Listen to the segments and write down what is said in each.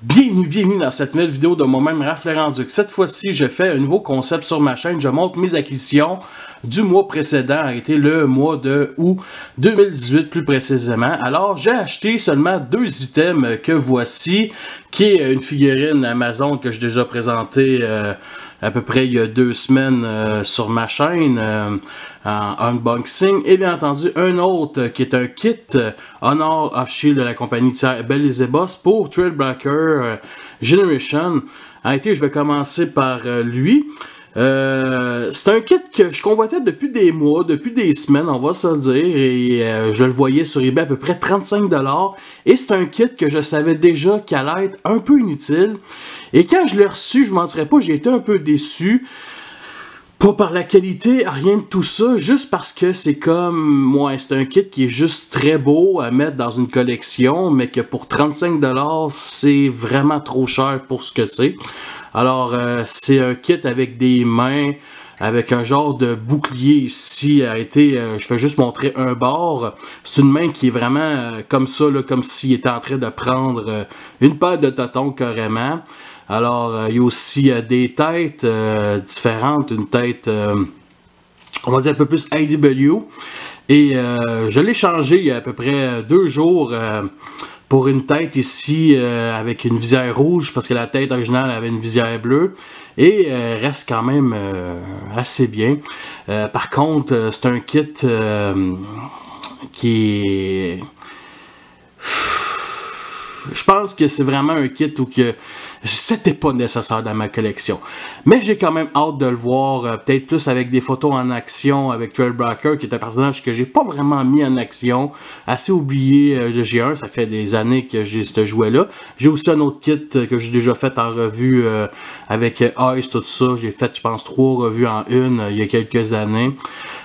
Bienvenue dans cette nouvelle vidéo de moi-même, Raph Lérenduc. Cette fois-ci, je fais un nouveau concept sur ma chaîne. Je montre mes acquisitions du mois précédent, a été le mois de août 2018 plus précisément. Alors, j'ai acheté seulement deux items que voici, qui est une figurine Amazon que j'ai déjà présentée à peu près il y a 2 semaines sur ma chaîne en unboxing, et bien entendu un autre qui est un kit Honor of Shield de la compagnie tiers Belzebos pour Trailbreaker Generation. Je vais commencer par lui. C'est un kit que je convoitais depuis des mois, depuis des semaines, on va se le dire, et je le voyais sur eBay à peu près 35$, et c'est un kit que je savais déjà qu'il allait être un peu inutile, et quand je l'ai reçu, je ne mentirais pas, j'ai été un peu déçu, pas par la qualité, rien de tout ça, juste parce que c'est comme, ouais, c'est un kit qui est juste très beau à mettre dans une collection, mais que pour 35$, c'est vraiment trop cher pour ce que c'est. Alors, c'est un kit avec des mains, avec un genre de bouclier ici, je vais juste montrer un bord. C'est une main qui est vraiment comme ça, là, comme s'il était en train de prendre une paire de totons carrément. Alors, il y a aussi des têtes différentes, une tête, on va dire un peu plus IDW. Et je l'ai changé il y a à peu près 2 jours pour une tête ici avec une visière rouge, parce que la tête originale avait une visière bleue. Et reste quand même assez bien. Par contre, c'est un kit qui est... Je pense que c'est vraiment un kit où que c'était pas nécessaire dans ma collection. Mais j'ai quand même hâte de le voir, peut-être plus avec des photos en action avec Trailbreaker, qui est un personnage que j'ai pas vraiment mis en action, assez oublié de G1, ça fait des années que j'ai ce jouet-là. J'ai aussi un autre kit que j'ai déjà fait en revue avec Ice, tout ça. J'ai fait, je pense, 3 revues en une il y a quelques années.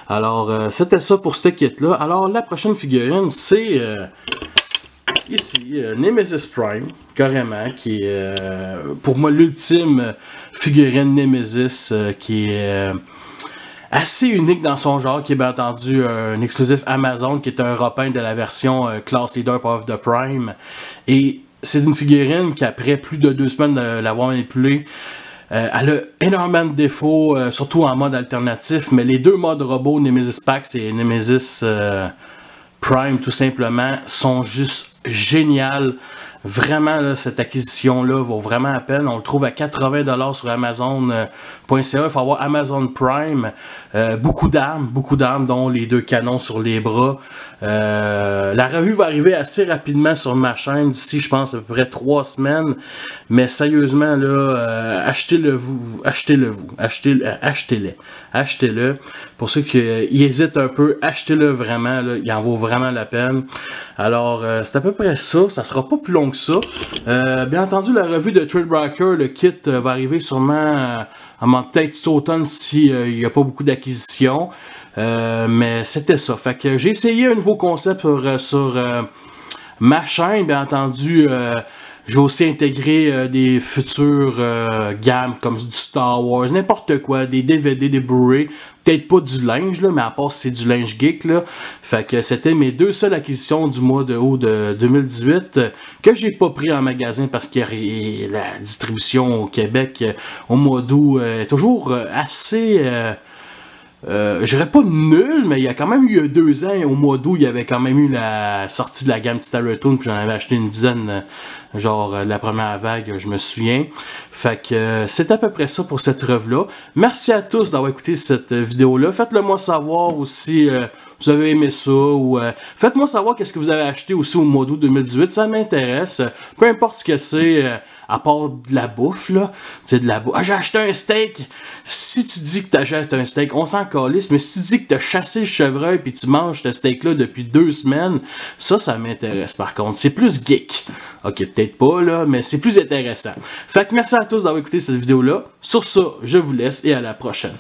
Alors, c'était ça pour ce kit-là. Alors, la prochaine figurine, c'est... ici, Nemesis Prime, carrément, qui est pour moi l'ultime figurine Nemesis, qui est assez unique dans son genre, qui est bien entendu un exclusif Amazon, qui est un repeint de la version Class Leader Power of the Prime. Et c'est une figurine qui, après plus de 2 semaines de l'avoir manipulée, elle a énormément de défauts, surtout en mode alternatif, mais les 2 modes robots, Nemesis Pax et Nemesis Prime, tout simplement, sont juste géniales. Vraiment, là, cette acquisition-là vaut vraiment la peine. On le trouve à 80$ sur Amazon.ca. Il faut avoir Amazon Prime. Beaucoup d'armes, dont les 2 canons sur les bras. La revue va arriver assez rapidement sur ma chaîne, d'ici, je pense, à peu près 3 semaines. Mais sérieusement, là, achetez-le. Achetez-le. Pour ceux qui hésitent un peu, achetez-le vraiment, là, il en vaut vraiment la peine. Alors, c'est à peu près ça. Ça sera pas plus long que ça. Bien entendu, la revue de Trailbreaker, le kit va arriver sûrement peut-être cet automne s'il n'y a pas beaucoup d'acquisitions. Mais c'était ça. Fait que j'ai essayé un nouveau concept sur ma chaîne, bien entendu. Je vais aussi intégrer des futures gammes comme du Star Wars, n'importe quoi, des DVD, des Blu-ray, peut-être pas du linge, là, mais à part c'est du linge geek, là. Fait que c'était mes 2 seules acquisitions du mois de août de 2018 que j'ai pas pris en magasin parce que la distribution au Québec au mois d'août est toujours assez... je dirais pas nul, mais il y a quand même eu 2 ans, au mois d'août, il y avait quand même eu la sortie de la gamme Starretoon, puis j'en avais acheté une dizaine, genre la première vague, je me souviens. Fait que c'est à peu près ça pour cette revue-là. Merci à tous d'avoir écouté cette vidéo-là. Faites-le moi savoir aussi, vous avez aimé ça, ou faites-moi savoir qu'est-ce que vous avez acheté aussi au mois d'août 2018, ça m'intéresse. Peu importe ce que c'est, à part de la bouffe, là, tu sais, de la bouffe. Ah, j'ai acheté un steak! Si tu dis que tu achètes un steak, on s'en calisse, mais si tu dis que tu as chassé le chevreuil puis tu manges ce steak-là depuis 2 semaines, ça m'intéresse par contre. C'est plus geek. Ok, peut-être pas, là, mais c'est plus intéressant. Fait que merci à tous d'avoir écouté cette vidéo-là. Sur ça, je vous laisse et à la prochaine.